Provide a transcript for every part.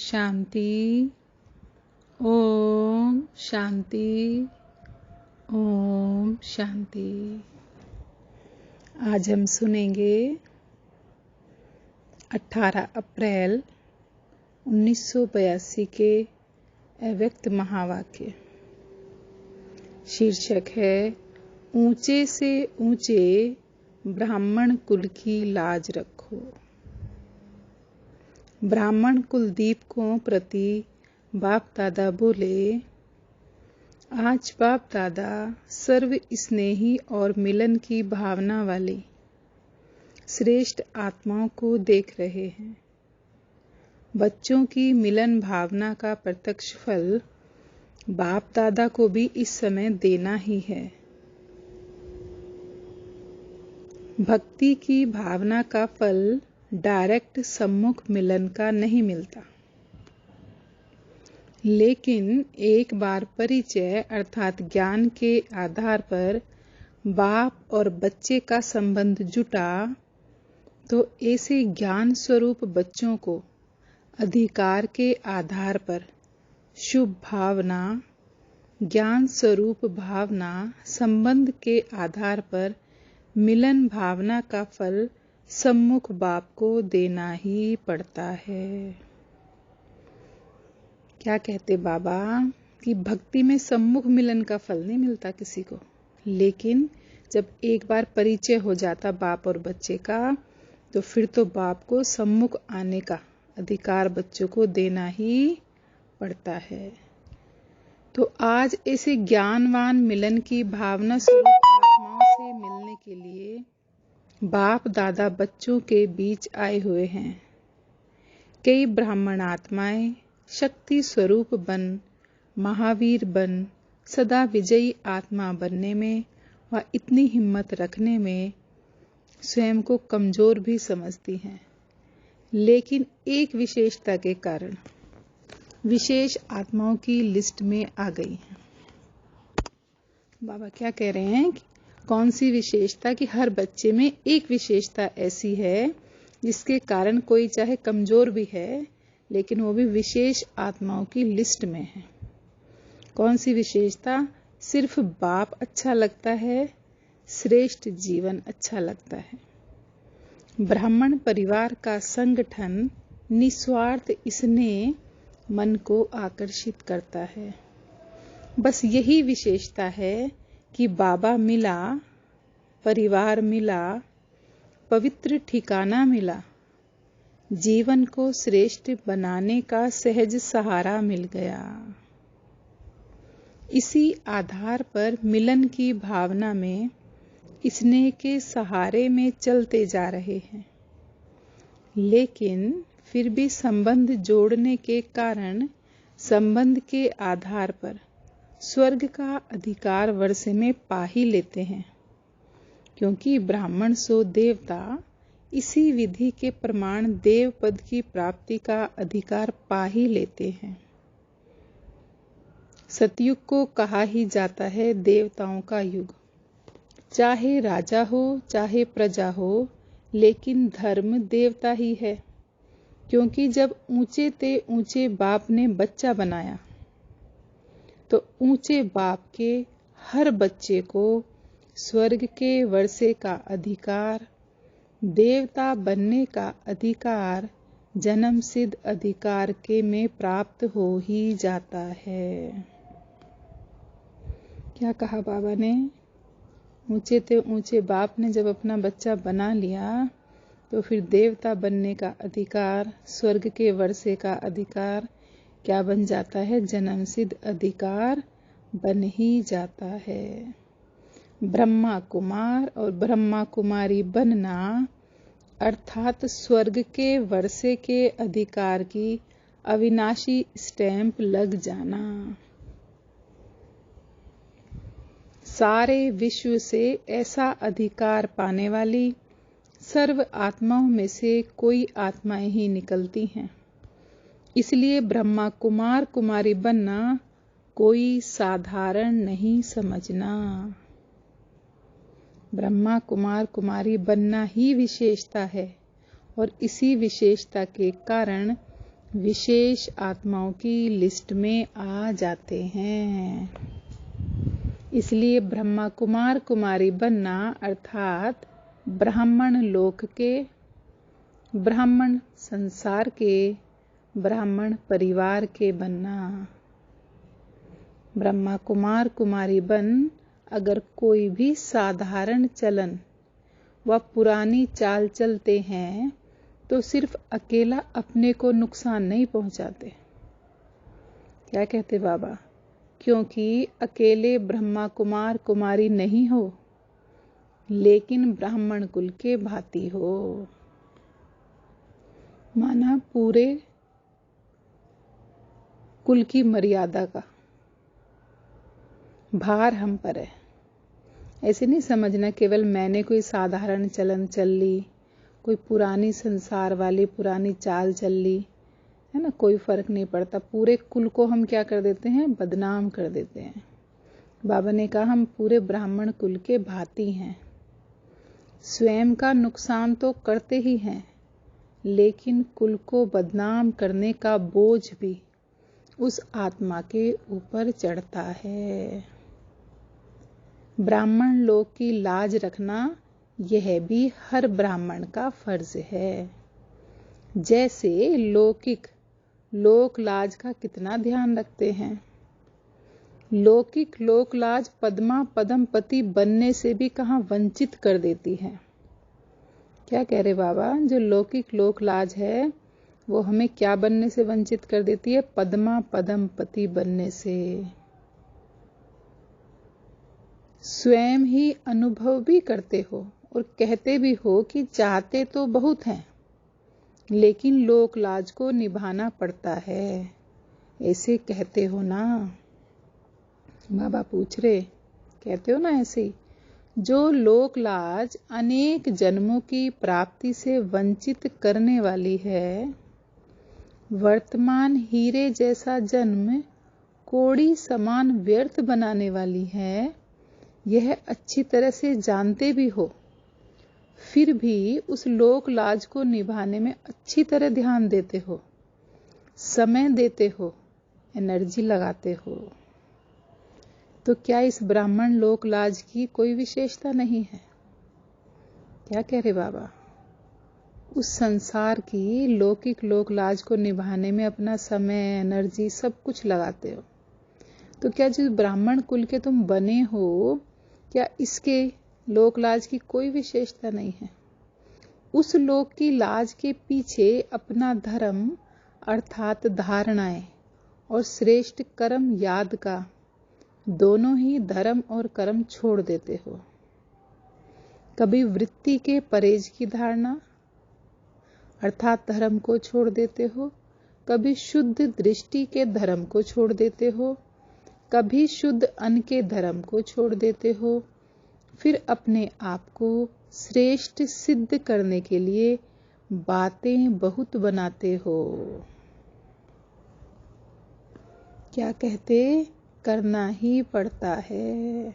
शांति। ओम शांति। ओम शांति। आज हम सुनेंगे 18 अप्रैल 1982 के अव्यक्त महावाक्य। शीर्षक है ऊंचे से ऊंचे ब्राह्मण कुल की लाज रखो। ब्राह्मण कुलदीपकों प्रति बाप दादा बोले, आज बाप दादा सर्व स्नेही और मिलन की भावना वाली श्रेष्ठ आत्माओं को देख रहे हैं। बच्चों की मिलन भावना का प्रत्यक्ष फल बाप दादा को भी इस समय देना ही है। भक्ति की भावना का फल डायरेक्ट सम्मुख मिलन का नहीं मिलता, लेकिन एक बार परिचय अर्थात ज्ञान के आधार पर बाप और बच्चे का संबंध जुटा तो ऐसे ज्ञान स्वरूप बच्चों को अधिकार के आधार पर शुभ भावना, ज्ञान स्वरूप भावना, संबंध के आधार पर मिलन भावना का फल सम्मुख बाप को देना ही पड़ता है। क्या कहते बाबा कि भक्ति में सम्मुख मिलन का फल नहीं मिलता किसी को, लेकिन जब एक बार परिचय हो जाता बाप और बच्चे का तो फिर तो बाप को सम्मुख आने का अधिकार बच्चों को देना ही पड़ता है। तो आज ऐसे ज्ञानवान मिलन की भावना स्वरूप आत्माओं से मिलने के लिए बाप दादा बच्चों के बीच आए हुए हैं। कई ब्राह्मण आत्माएं शक्ति स्वरूप बन, महावीर बन, सदा विजयी आत्मा बनने में व इतनी हिम्मत रखने में स्वयं को कमजोर भी समझती हैं, लेकिन एक विशेषता के कारण विशेष आत्माओं की लिस्ट में आ गई हैं। बाबा क्या कह रहे हैं कि कौन सी विशेषता? कि हर बच्चे में एक विशेषता ऐसी है जिसके कारण कोई चाहे कमजोर भी है लेकिन वो भी विशेष आत्माओं की लिस्ट में है। कौन सी विशेषता? सिर्फ बाप अच्छा लगता है, श्रेष्ठ जीवन अच्छा लगता है। ब्राह्मण परिवार का संगठन निस्वार्थ स्नेह मन को आकर्षित करता है। बस यही विशेषता है कि बाबा मिला, परिवार मिला, पवित्र ठिकाना मिला, जीवन को श्रेष्ठ बनाने का सहज सहारा मिल गया। इसी आधार पर मिलन की भावना में स्नेह के सहारे में चलते जा रहे हैं, लेकिन फिर भी संबंध जोड़ने के कारण संबंध के आधार पर स्वर्ग का अधिकार वर्षे में पा ही लेते हैं, क्योंकि ब्राह्मण सो देवता इसी विधि के प्रमाण देव पद की प्राप्ति का अधिकार पा ही लेते हैं। सतयुग को कहा ही जाता है देवताओं का युग। चाहे राजा हो चाहे प्रजा हो, लेकिन धर्म देवता ही है, क्योंकि जब ऊंचे ते ऊंचे बाप ने बच्चा बनाया तो ऊंचे बाप के हर बच्चे को स्वर्ग के वर्षे का अधिकार, देवता बनने का अधिकार, जन्म सिद्ध अधिकार के में प्राप्त हो ही जाता है। क्या कहा बाबा ने? ऊंचे ते ऊंचे बाप ने जब अपना बच्चा बना लिया तो फिर देवता बनने का अधिकार, स्वर्ग के वर्षे का अधिकार क्या बन जाता है? जन्म सिद्ध अधिकार बन ही जाता है। ब्रह्मा कुमार और ब्रह्मा कुमारी बनना अर्थात स्वर्ग के वर्षे के अधिकार की अविनाशी स्टैंप लग जाना। सारे विश्व से ऐसा अधिकार पाने वाली सर्व आत्माओं में से कोई आत्माएं ही निकलती हैं। इसलिए ब्रह्मा कुमार कुमारी बनना कोई साधारण नहीं समझना। ब्रह्मा कुमार कुमारी बनना ही विशेषता है और इसी विशेषता के कारण विशेष आत्माओं की लिस्ट में आ जाते हैं। इसलिए ब्रह्मा कुमार कुमारी बनना अर्थात ब्राह्मण लोक के, ब्राह्मण संसार के, ब्राह्मण परिवार के बनना। ब्रह्मा कुमार कुमारी बन अगर कोई भी साधारण चलन व पुरानी चाल चलते हैं तो सिर्फ अकेला अपने को नुकसान नहीं पहुंचाते। क्या कहते बाबा? क्योंकि अकेले ब्रह्मा कुमार कुमारी नहीं हो, लेकिन ब्राह्मण कुल के भांति हो। माना पूरे कुल की मर्यादा का भार हम पर है। ऐसे नहीं समझना केवल मैंने कोई साधारण चलन चल ली, कोई पुरानी संसार वाली पुरानी चाल चल ली, है ना, कोई फर्क नहीं पड़ता। पूरे कुल को हम क्या कर देते हैं? बदनाम कर देते हैं। बाबा ने कहा हम पूरे ब्राह्मण कुल के भांति हैं। स्वयं का नुकसान तो करते ही हैं, लेकिन कुल को बदनाम करने का बोझ भी उस आत्मा के ऊपर चढ़ता है। ब्राह्मण लोक की लाज रखना यह भी हर ब्राह्मण का फर्ज है। जैसे लौकिक लोक लाज का कितना ध्यान रखते हैं। लौकिक लोक लाज पद्मा पद्मपति बनने से भी कहाँ वंचित कर देती है। क्या कह रहे बाबा? जो लौकिक लोक लाज है वो हमें क्या बनने से वंचित कर देती है? पद्मा पद्मपति बनने से। स्वयं ही अनुभव भी करते हो और कहते भी हो कि चाहते तो बहुत हैं, लेकिन लोक लाज को निभाना पड़ता है। ऐसे कहते हो ना? बाबा पूछ रहे, कहते हो ना ऐसे ही? जो लोक लाज अनेक जन्मों की प्राप्ति से वंचित करने वाली है, वर्तमान हीरे जैसा जन्म कोड़ी समान व्यर्थ बनाने वाली है, यह अच्छी तरह से जानते भी हो, फिर भी उस लोक लाज को निभाने में अच्छी तरह ध्यान देते हो, समय देते हो, एनर्जी लगाते हो। तो क्या इस ब्राह्मण लोक लाज की कोई विशेषता नहीं है? क्या कह रहे बाबा? उस संसार की लौकिक लोक लाज को निभाने में अपना समय, एनर्जी सब कुछ लगाते हो। तो क्या जिस ब्राह्मण कुल के तुम बने हो, क्या इसके लोक लाज की कोई विशेषता नहीं है? उस लोक की लाज के पीछे अपना धर्म अर्थात धारणाएं और श्रेष्ठ कर्म याद का, दोनों ही धर्म और कर्म छोड़ देते हो। कभी वृत्ति के परहेज की धारणा अर्थात धर्म को छोड़ देते हो, कभी शुद्ध दृष्टि के धर्म को छोड़ देते हो, कभी शुद्ध अन्न के धर्म को छोड़ देते हो, फिर अपने आप को श्रेष्ठ सिद्ध करने के लिए बातें बहुत बनाते हो। क्या कहते? करना ही पड़ता है।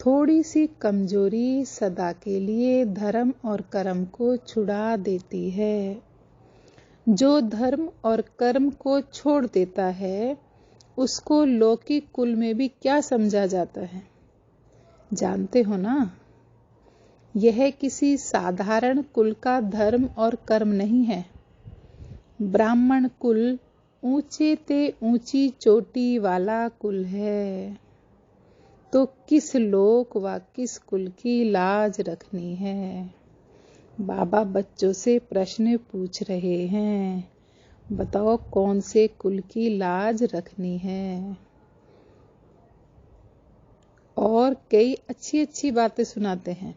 थोड़ी सी कमजोरी सदा के लिए धर्म और कर्म को छुड़ा देती है। जो धर्म और कर्म को छोड़ देता है, उसको लौकिक कुल में भी क्या समझा जाता है? जानते हो ना? यह किसी साधारण कुल का धर्म और कर्म नहीं है। ब्राह्मण कुल ऊंचे ते ऊंची चोटी वाला कुल है। तो किस लोक व किस कुल की लाज रखनी है? बाबा बच्चों से प्रश्न पूछ रहे हैं। बताओ कौन से कुल की लाज रखनी है? और कई अच्छी अच्छी बातें सुनाते हैं।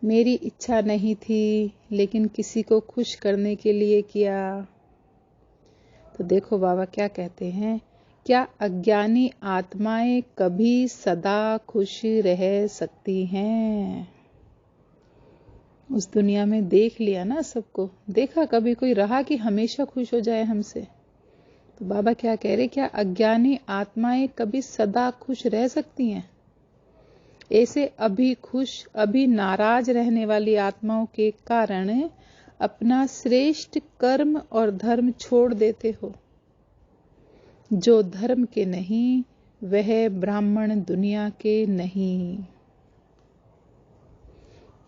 मेरी इच्छा नहीं थी, लेकिन किसी को खुश करने के लिए किया। तो देखो बाबा क्या कहते हैं, क्या अज्ञानी आत्माएं कभी सदा खुश रह सकती हैं? उस दुनिया में देख लिया ना सबको, देखा कभी कोई रहा कि हमेशा खुश हो जाए हमसे? तो बाबा क्या कह रहे, क्या अज्ञानी आत्माएं कभी सदा खुश रह सकती हैं? ऐसे अभी खुश अभी नाराज रहने वाली आत्माओं के कारण अपना श्रेष्ठ कर्म और धर्म छोड़ देते हो। जो धर्म के नहीं वह ब्राह्मण दुनिया के नहीं।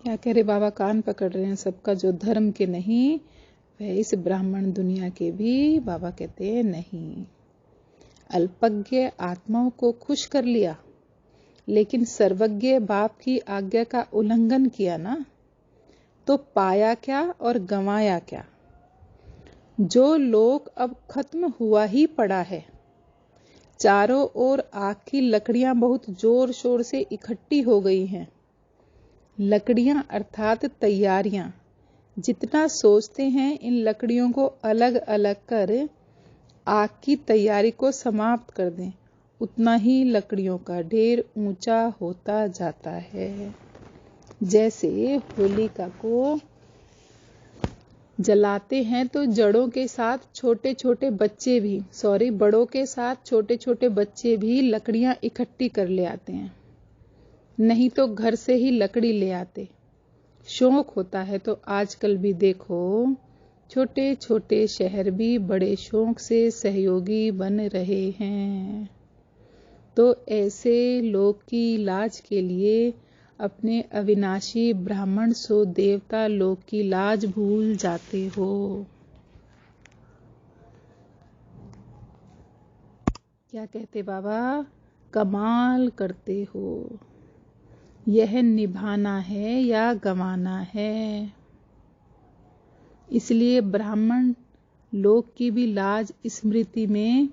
क्या कह रहे बाबा, कान पकड़ रहे हैं सबका। जो धर्म के नहीं वह इस ब्राह्मण दुनिया के भी, बाबा कहते हैं, नहीं। अल्पज्ञ आत्माओं को खुश कर लिया, लेकिन सर्वज्ञ बाप की आज्ञा का उल्लंघन किया ना, तो पाया क्या और गंवाया क्या। जो लोक अब खत्म हुआ ही पड़ा है। चारों ओर आग की लकड़ियां बहुत जोर शोर से इकट्ठी हो गई हैं। लकड़ियां अर्थात तैयारियां। जितना सोचते हैं इन लकड़ियों को अलग अलग कर आग की तैयारी को समाप्त कर दें, उतना ही लकड़ियों का ढेर ऊंचा होता जाता है। जैसे होलिका को जलाते हैं तो जड़ों के साथ छोटे छोटे बच्चे भी, बड़ों के साथ छोटे छोटे बच्चे भी लकड़ियां इकट्ठी कर ले आते हैं। नहीं तो घर से ही लकड़ी ले आते। शौक होता है तो आजकल भी देखो छोटे छोटे शहर भी बड़े शौक से सहयोगी बन रहे हैं। तो ऐसे लोग की लाज के लिए अपने अविनाशी ब्राह्मण सो देवता लोग की लाज भूल जाते हो। क्या कहते बाबा, कमाल करते हो। यह निभाना है या गंवाना है। इसलिए ब्राह्मण लोग की भी लाज स्मृति में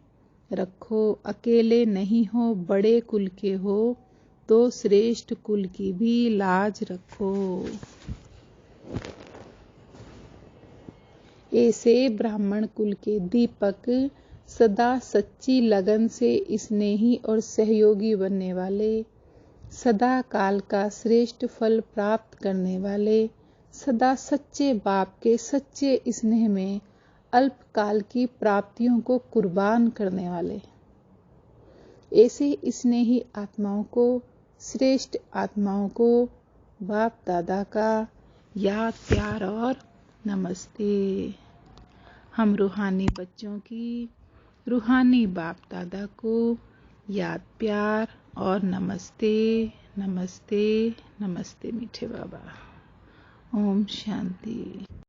रखो। अकेले नहीं हो, बड़े कुल के हो तो श्रेष्ठ कुल की भी लाज रखो। ऐसे ब्राह्मण कुल के दीपक सदा सच्ची लगन से स्नेही और सहयोगी बनने वाले, सदा काल का श्रेष्ठ फल प्राप्त करने वाले, सदा सच्चे बाप के सच्चे स्नेह में अल्पकाल की प्राप्तियों को कुर्बान करने वाले, ऐसे स्नेही आत्माओं को, श्रेष्ठ आत्माओं को बाप दादा का याद, प्यार और नमस्ते। हम रूहानी बच्चों की रूहानी बाप दादा को याद, प्यार और नमस्ते नमस्ते नमस्ते मीठे बाबा। ओम शांति।